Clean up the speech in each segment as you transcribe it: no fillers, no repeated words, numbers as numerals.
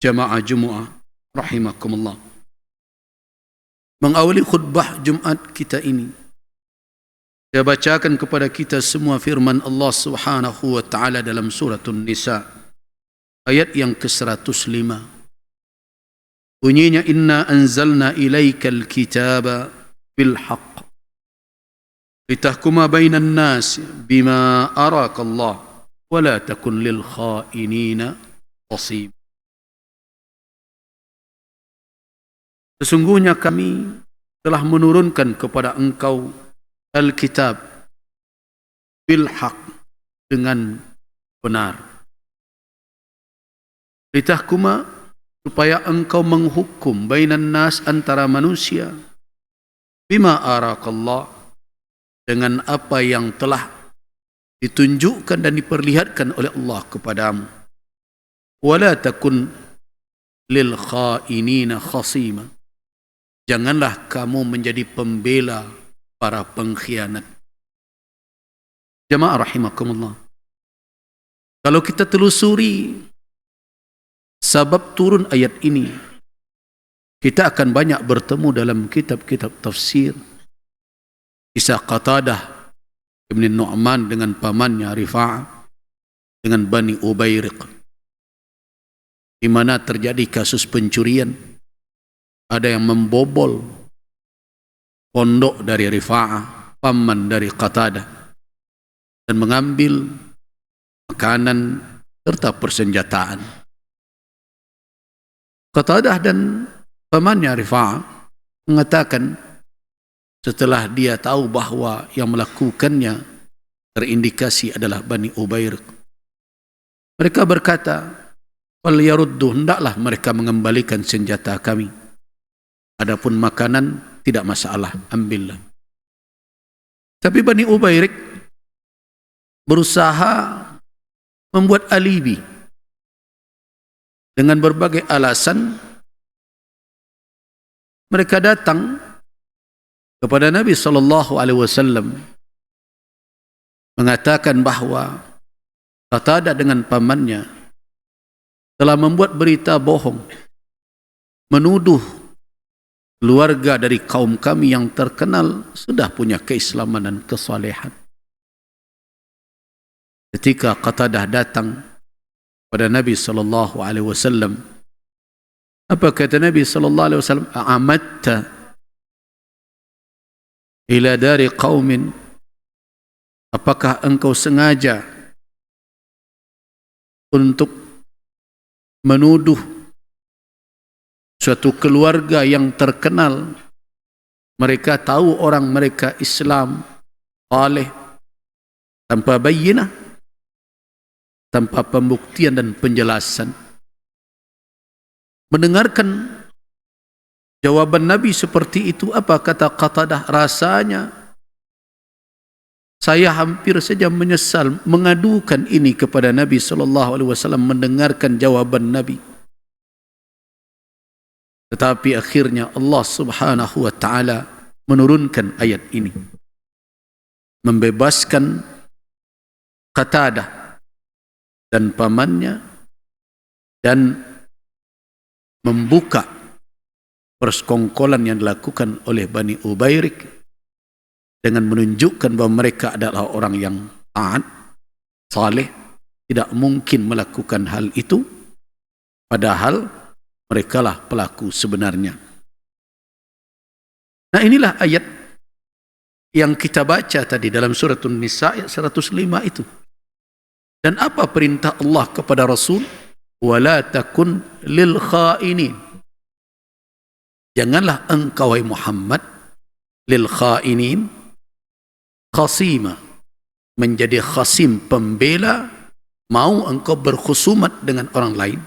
Jamaah Jumaah rahimakumullah. Mengawali khutbah Jumat kita ini, saya bacakan kepada kita semua firman Allah Subhanahu wa taala dalam surah An-Nisa ayat yang ke-105. Bunyinya, inna anzalna ilaikal kitaba bil haqq litahkuma bainan nas bima araka Allah wa la takun lil khainina khasima. Sesungguhnya kami telah menurunkan kepada engkau Alkitab bil haq, dengan benar. Litahkuma, supaya engkau menghukum bainan nas, antara manusia, bima arakallah, dengan apa yang telah ditunjukkan dan diperlihatkan oleh Allah kepadamu. Wala takun lil khainina khasima, janganlah kamu menjadi pembela para pengkhianat. Jamaah rahimakumullah, kalau kita telusuri sebab turun ayat ini, kita akan banyak bertemu dalam kitab-kitab tafsir kisah Qatadah Ibn Nu'man dengan pamannya Rifa'ah dengan Bani Ubayriq, di mana terjadi kasus pencurian. Ada yang membobol pondok dari Rifa'ah, paman dari Qatadah, dan mengambil makanan serta persenjataan. Qatadah dan pamannya Rifa'ah mengatakan, setelah dia tahu bahwa yang melakukannya terindikasi adalah Bani Ubayriq, mereka berkata, wal yaruddu, hendaklah mereka mengembalikan senjata kami. Adapun makanan tidak masalah, ambillah. Tapi Bani Ubayriq berusaha membuat alibi dengan berbagai alasan. Mereka datang kepada Nabi SAW mengatakan bahwa Qatadah dengan pamannya telah membuat berita bohong, menuduh keluarga dari kaum kami yang terkenal sudah punya keislaman dan kesalehan. Ketika Qatadah datang pada Nabi SAW, apa kata Nabi SAW? A'amatta ila dari qaumin, apakah engkau sengaja untuk menuduh suatu keluarga yang terkenal, mereka tahu orang mereka Islam saleh, tanpa bayyinah, tanpa pembuktian dan penjelasan. Mendengarkan jawaban Nabi seperti itu, apa kata Qatadah? Rasanya saya hampir saja menyesal mengadukan ini kepada Nabi SAW, mendengarkan jawaban Nabi. Tetapi akhirnya Allah Subhanahu wa taala menurunkan ayat ini, membebaskan Qatadah dan pamannya, dan membuka persekongkolan yang dilakukan oleh Bani Ubayriq dengan menunjukkan bahwa mereka adalah orang yang taat, saleh, tidak mungkin melakukan hal itu, padahal merekalah pelaku sebenarnya. Nah, inilah ayat yang kita baca tadi dalam surah An-Nisa ayat 105 itu. Dan apa perintah Allah kepada Rasul? Wala takun lil khainin, janganlah engkau wahai Muhammad lil khainin khasima, menjadi khasim, pembela, mau engkau berkhusumat dengan orang lain,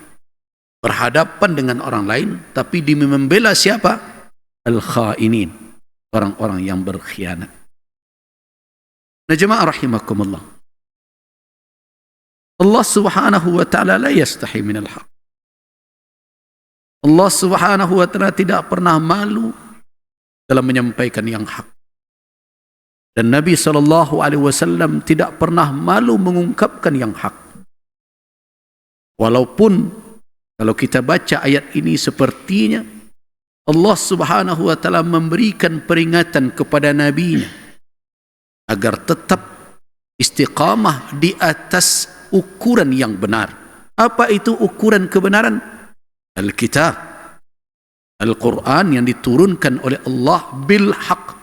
berhadapan dengan orang lain, tapi demi membela siapa? Al-khainin, orang-orang yang berkhianat. Nah, jemaah rahimakumullah, Allah Subhanahu wa taala la yastahi minal haq. Allah Subhanahu wa taala tidak pernah malu dalam menyampaikan yang hak. Dan Nabi SAW tidak pernah malu mengungkapkan yang hak. Walaupun Kalau kita baca ayat ini, sepertinya Allah Subhanahu wa taala memberikan peringatan kepada nabinya agar tetap istiqamah di atas ukuran yang benar. Apa itu ukuran kebenaran? Al-Kitab, Al-Quran yang diturunkan oleh Allah bil haq,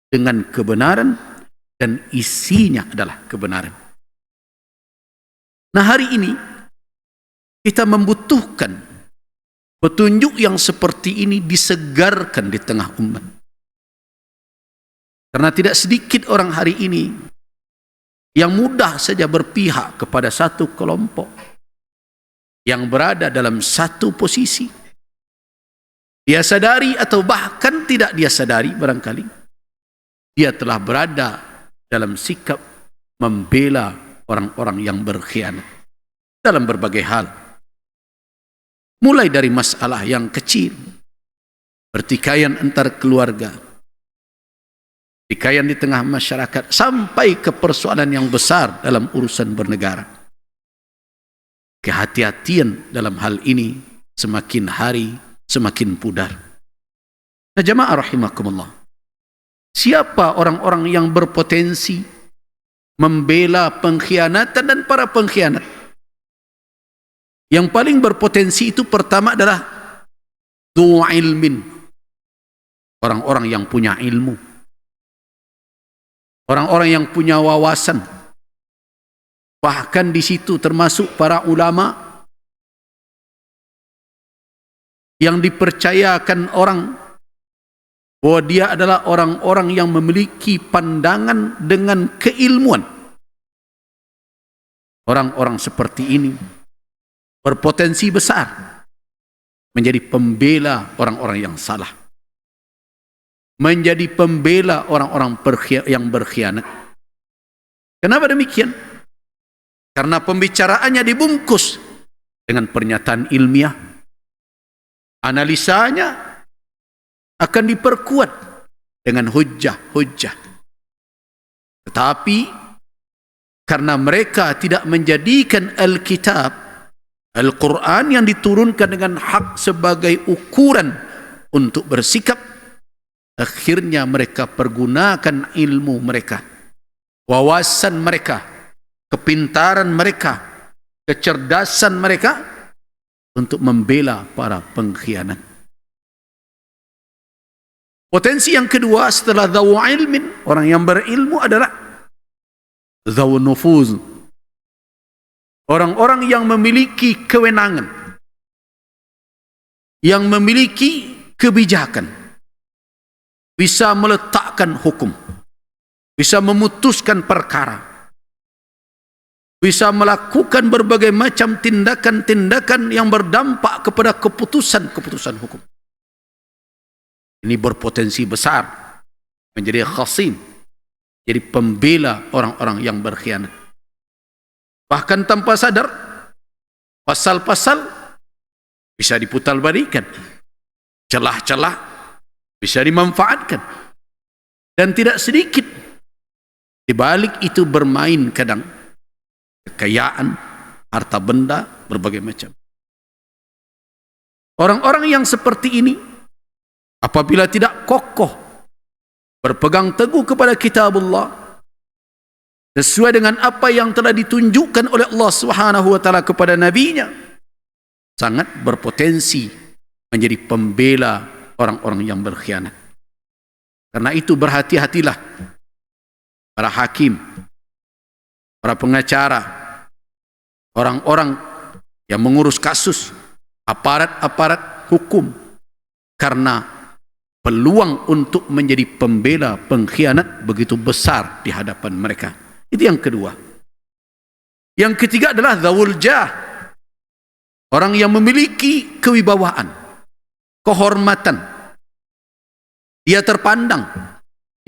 dengan kebenaran, dan isinya adalah kebenaran. Nah, hari ini kita membutuhkan petunjuk yang seperti ini disegarkan di tengah umat. Karena tidak sedikit orang hari ini yang mudah saja berpihak kepada satu kelompok yang berada dalam satu posisi. Dia sadari atau bahkan tidak dia sadari, barangkali dia telah berada dalam sikap membela orang-orang yang berkhianat dalam berbagai hal. Mulai dari masalah yang kecil, pertikaian antar keluarga, pertikaian di tengah masyarakat, sampai ke persoalan yang besar dalam urusan bernegara. Kehati-hatian dalam hal ini semakin hari semakin pudar. Nah, jamaah rahimakumullah, siapa orang-orang yang berpotensi membela pengkhianatan dan para pengkhianat? Yang paling berpotensi itu pertama adalah dhu ilmin, orang-orang yang punya ilmu, orang-orang yang punya wawasan. Bahkan di situ termasuk para ulama yang dipercayakan orang bahwa dia adalah orang-orang yang memiliki pandangan dengan keilmuan. Orang-orang seperti ini berpotensi besar menjadi pembela orang-orang yang salah, menjadi pembela orang-orang yang berkhianat. Kenapa demikian? Karena pembicaraannya dibungkus dengan pernyataan ilmiah, analisanya akan diperkuat dengan hujjah-hujjah. Tetapi karena mereka tidak menjadikan Alkitab, Al-Quran yang diturunkan dengan hak sebagai ukuran untuk bersikap, akhirnya mereka pergunakan ilmu mereka, wawasan mereka, kepintaran mereka, kecerdasan mereka untuk membela para pengkhianat. Potensi yang kedua setelah dzawu ilmin, orang yang berilmu, adalah dzawu nufuz, orang-orang yang memiliki kewenangan, yang memiliki kebijakan, bisa meletakkan hukum, bisa memutuskan perkara, bisa melakukan berbagai macam tindakan-tindakan yang berdampak kepada keputusan-keputusan hukum. Ini berpotensi besar menjadi khasim, jadi pembela orang-orang yang berkhianat. Bahkan tanpa sadar, pasal-pasal bisa diputarbalikkan, celah-celah bisa dimanfaatkan, dan tidak sedikit di balik itu bermain kadang kekayaan, harta benda, berbagai macam. Orang-orang yang seperti ini apabila tidak kokoh berpegang teguh kepada kitabullah sesuai dengan apa yang telah ditunjukkan oleh Allah Subhanahu wa taala kepada nabinya, sangat berpotensi menjadi pembela orang-orang yang berkhianat. Karena itu berhati-hatilah para hakim, para pengacara, orang-orang yang mengurus kasus, aparat-aparat hukum, karena peluang untuk menjadi pembela pengkhianat begitu besar di hadapan mereka. Itu yang kedua. Yang ketiga adalah dzawul jah, orang yang memiliki kewibawaan, kehormatan. Dia terpandang,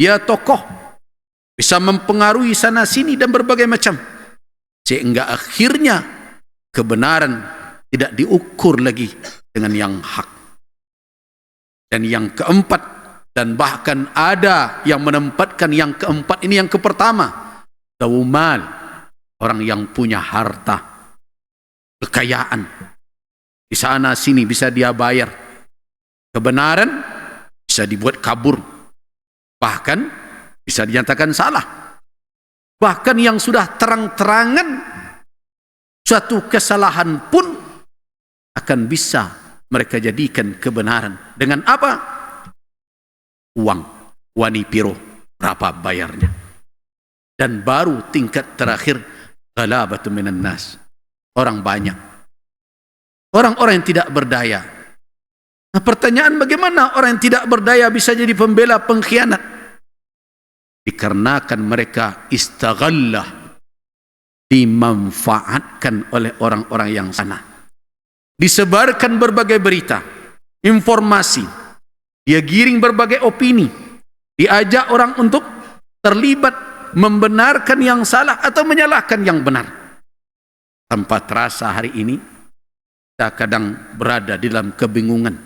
dia tokoh, bisa mempengaruhi sana sini dan berbagai macam, sehingga akhirnya kebenaran tidak diukur lagi dengan yang hak. Dan yang keempat, dan bahkan ada yang menempatkan yang keempat ini yang kepertama, dzawumal, orang yang punya harta, kekayaan, Di sana sini bisa dia bayar. Kebenaran bisa dibuat kabur. Bahkan bisa dinyatakan salah. Bahkan yang sudah terang-terangan suatu kesalahan pun akan bisa mereka jadikan kebenaran. Dengan apa? Uang. Wani piro. Berapa bayarnya? Dan baru tingkat terakhir, ghalabatu minan nas. Orang banyak. Orang-orang yang tidak berdaya. Nah, pertanyaan, bagaimana orang yang tidak berdaya bisa jadi pembela pengkhianat? Dikarenakan mereka istaghallah, dimanfaatkan oleh orang-orang yang sana. Disebarkan berbagai berita, informasi, dia giring berbagai opini, diajak orang untuk terlibat membenarkan yang salah atau menyalahkan yang benar. Tanpa terasa hari ini kita kadang berada di dalam kebingungan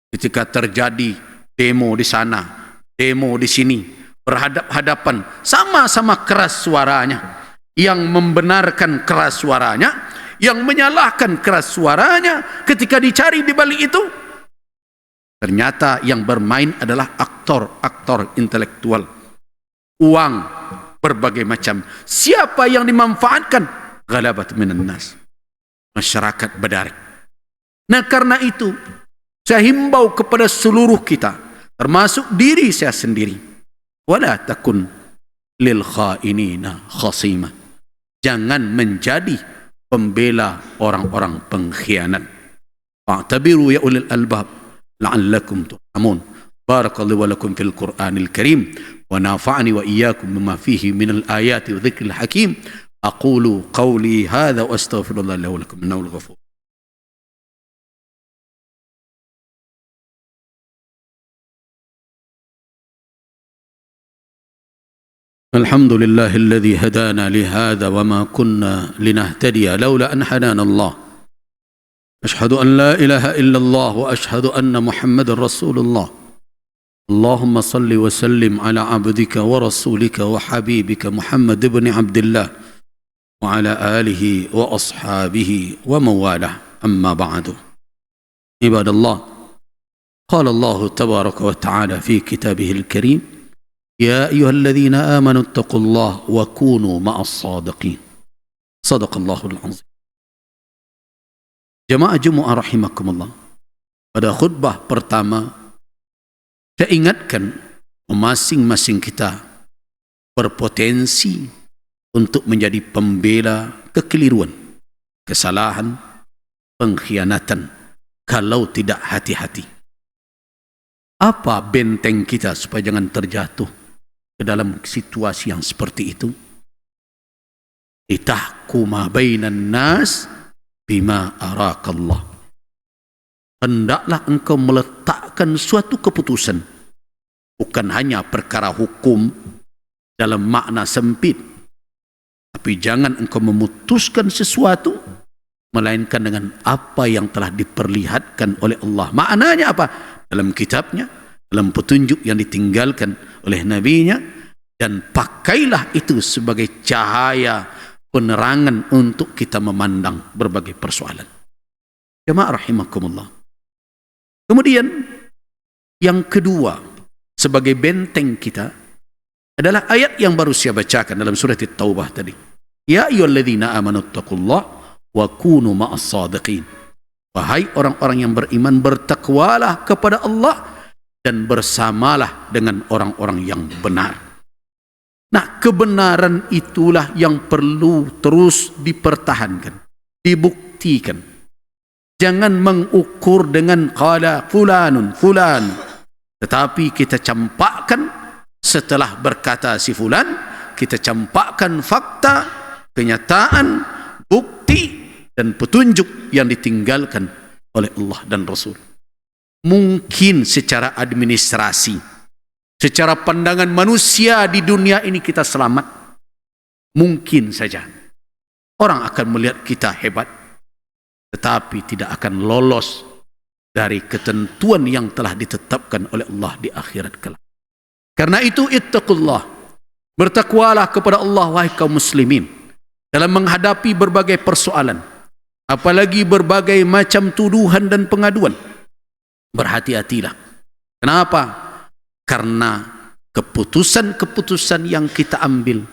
ketika terjadi demo di sana, demo di sini, berhadap-hadapan, sama-sama keras suaranya. Yang membenarkan keras suaranya, yang menyalahkan keras suaranya. Ketika dicari di balik itu, ternyata yang bermain adalah aktor-aktor intelektual, uang berbagai macam. Siapa yang dimanfaatkan? Ghalabat minan nas, masyarakat badarik. Nah, karena itu saya himbau kepada seluruh kita, termasuk diri saya sendiri, wala takun lil khainina khasima. Jangan menjadi pembela orang-orang pengkhianat. Fa'tabiru ya ulil albab la'allakum turhamun. Barakallahu wa lakum fil Qur'anil Karim wa nafa'ani wa iyyakum bima fihi minal ayati wa dzikril hakim. Aqulu qawli hadha wa astaghfirullah li wa lakum innahu al-ghafur. الحمد لله الذي هدانا لهذا وما كنا لنهتدي لولا أن هدانا الله. أشهد أن لا إله إلا الله وأشهد أن محمد رسول الله. اللهم صل وسلم على عبدك ورسولك وحبيبك محمد بن عبد الله وعلى آله وأصحابه ومن والاه. أما بعد، عباد الله، قال الله تبارك وتعالى في كتابه الكريم: يا أيها الذين آمنوا اتقوا الله وكونوا مع الصادقين. صدق الله العظيم. Jemaah Jumat rahimakumullah. Pada khutbah pertama, saya ingatkan masing-masing kita berpotensi untuk menjadi pembela kekeliruan, kesalahan, pengkhianatan kalau tidak hati-hati. Apa benteng kita supaya jangan terjatuh ke dalam situasi yang seperti itu? Litahkuma bainan nas bima arakallah. Hendaklah engkau meletakkan suatu keputusan, bukan hanya perkara hukum dalam makna sempit, tapi jangan engkau memutuskan sesuatu melainkan dengan apa yang telah diperlihatkan oleh Allah. Maknanya apa? Dalam kitabnya, dalam petunjuk yang ditinggalkan oleh nabinya, dan pakailah itu sebagai cahaya penerangan untuk kita memandang berbagai persoalan. Jemaah rahimakumullah. Kemudian yang kedua sebagai benteng kita adalah ayat yang baru saya bacakan dalam surat At-Taubah tadi. Ya ayyuhalladzina amanu taqullaha wa kunu ma'as shadiqin. Wahai orang-orang yang beriman, bertakwalah kepada Allah dan bersamalah dengan orang-orang yang benar. Nah, kebenaran itulah yang perlu terus dipertahankan, dibuktikan. Jangan mengukur dengan qala fulanun fulan, tetapi kita campakkan setelah berkata si fulan, kita campakkan fakta, kenyataan, bukti dan petunjuk yang ditinggalkan oleh Allah dan Rasul. Mungkin secara administrasi, secara pandangan manusia di dunia ini kita selamat. Mungkin saja orang akan melihat kita hebat, tetapi tidak akan lolos dari ketentuan yang telah ditetapkan oleh Allah di akhirat kelak. Karena itu ittaqullah, bertakwalah kepada Allah wahai kaum muslimin dalam menghadapi berbagai persoalan. apalagi berbagai macam tuduhan dan pengaduan. Berhati-hatilah. Kenapa? Karena keputusan-keputusan yang kita ambil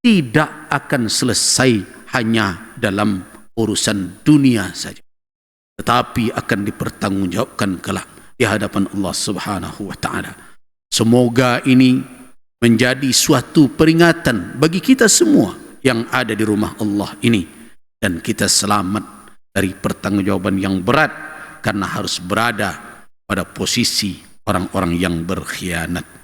tidak akan selesai hanya dalam urusan dunia saja, tetapi akan dipertanggungjawabkan kelak di hadapan Allah Subhanahu wa taala. Semoga ini menjadi suatu peringatan bagi kita semua yang ada di rumah Allah ini, dan kita selamat dari pertanggungjawaban yang berat karena harus berada pada posisi orang-orang yang berkhianat.